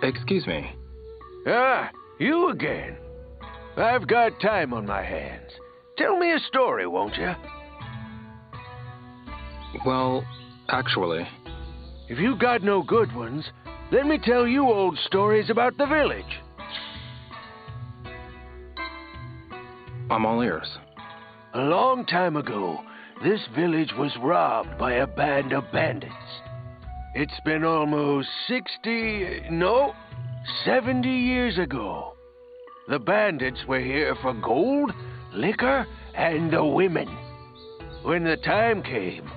Excuse me. Ah, you again. I've got time on my hands. Tell me a story, won't you? Well, actually... If you got no good ones, let me tell you old stories about the village. I'm all ears. A long time ago, this village was robbed by a band of bandits. It's been almost 70 years ago. The bandits were here for gold, liquor, and the women. When the time came,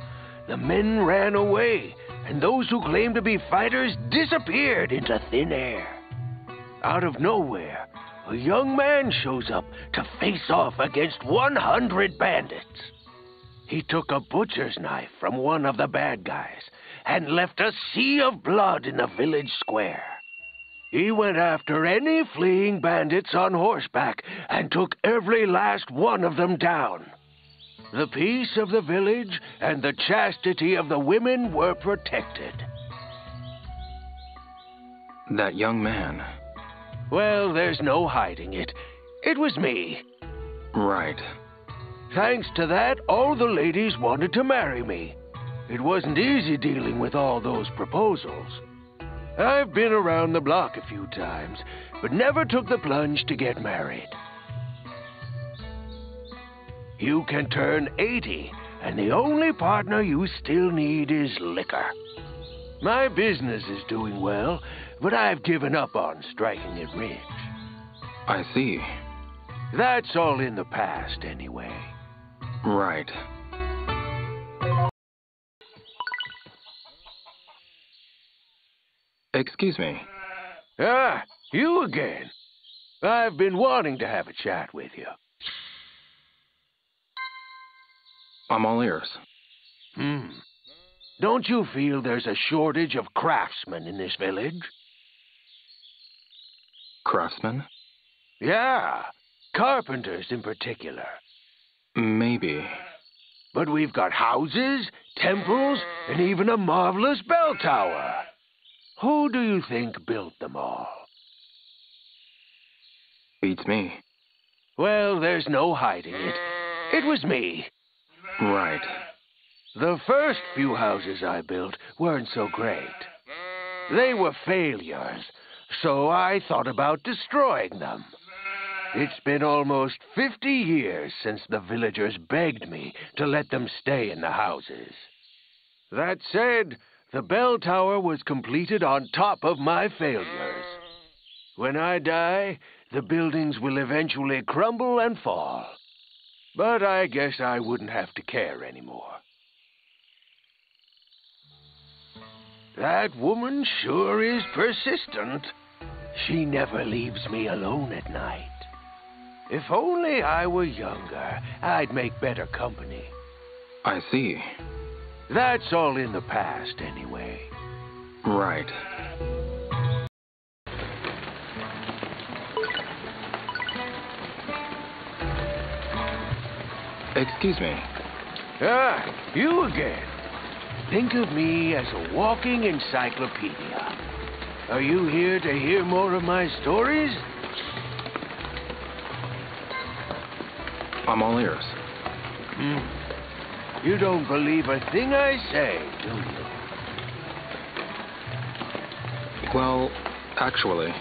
the men ran away, and those who claimed to be fighters disappeared into thin air. Out of nowhere, a young man shows up to face off against 100 bandits. He took a butcher's knife from one of the bad guys and left a sea of blood in the village square. He went after any fleeing bandits on horseback and took every last one of them down. The peace of the village and the chastity of the women were protected. That young man. Well, there's no hiding it. It was me. Right. Thanks to that, all the ladies wanted to marry me. It wasn't easy dealing with all those proposals. I've been around the block a few times, but never took the plunge to get married. You can turn 80, and the only partner you still need is liquor. My business is doing well, but I've given up on striking it rich. I see. That's all in the past, anyway. Right. Excuse me. Ah, you again. I've been wanting to have a chat with you. I'm all ears. Don't you feel there's a shortage of craftsmen in this village? Craftsmen? Yeah, carpenters in particular. Maybe. But we've got houses, temples, and even a marvelous bell tower. Who do you think built them all? Beats me. Well, there's no hiding it. It was me. Right. The first few houses I built weren't so great. They were failures, so I thought about destroying them. It's been almost 50 years since the villagers begged me to let them stay in the houses. That said, the bell tower was completed on top of my failures. When I die, the buildings will eventually crumble and fall. But I guess I wouldn't have to care anymore. That woman sure is persistent. She never leaves me alone at night. If only I were younger, I'd make better company. I see. That's all in the past, anyway. Right. Excuse me. Ah, you again. Think of me as a walking encyclopedia. Are you here to hear more of my stories? I'm all ears. You don't believe a thing I say, do you? Well, actually...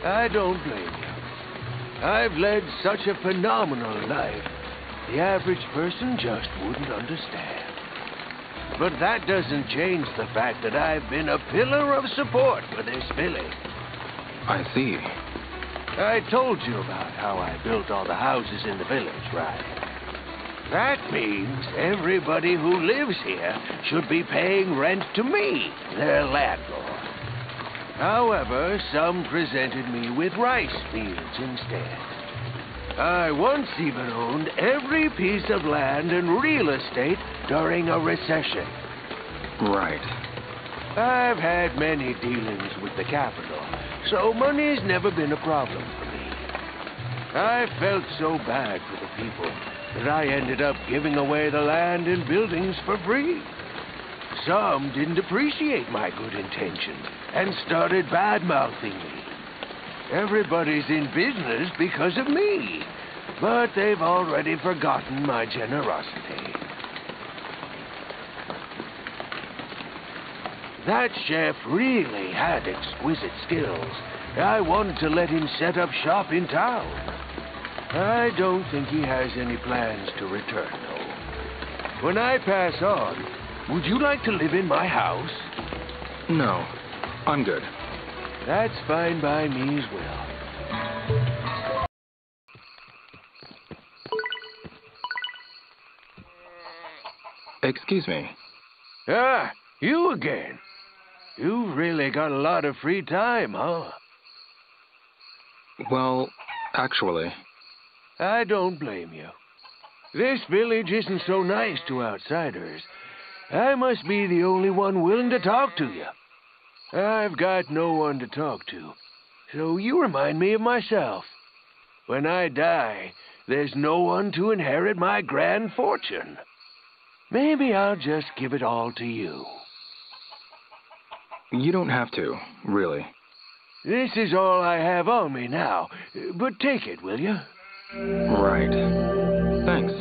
I don't blame you. I've led such a phenomenal life, the average person just wouldn't understand. But that doesn't change the fact that I've been a pillar of support for this village. I see. I told you about how I built all the houses in the village, right? That means everybody who lives here should be paying rent to me, their landlord. However, some presented me with rice fields instead. I once even owned every piece of land and real estate during a recession. Right. I've had many dealings with the capital, so money's never been a problem for me. I felt so bad for the people that I ended up giving away the land and buildings for free. Some didn't appreciate my good intentions and started bad-mouthing me. Everybody's in business because of me, but they've already forgotten my generosity. That chef really had exquisite skills. I wanted to let him set up shop in town. I don't think he has any plans to return, though. When I pass on, would you like to live in my house? No, I'm good. That's fine by me as well. Excuse me. Ah, you again. You've really got a lot of free time, huh? Well, actually, I don't blame you. This village isn't so nice to outsiders. I must be the only one willing to talk to you. I've got no one to talk to, so you remind me of myself. When I die, there's no one to inherit my grand fortune. Maybe I'll just give it all to you. you don't have to, really. This is all I have on me now, but take it, will you? Right. Thanks.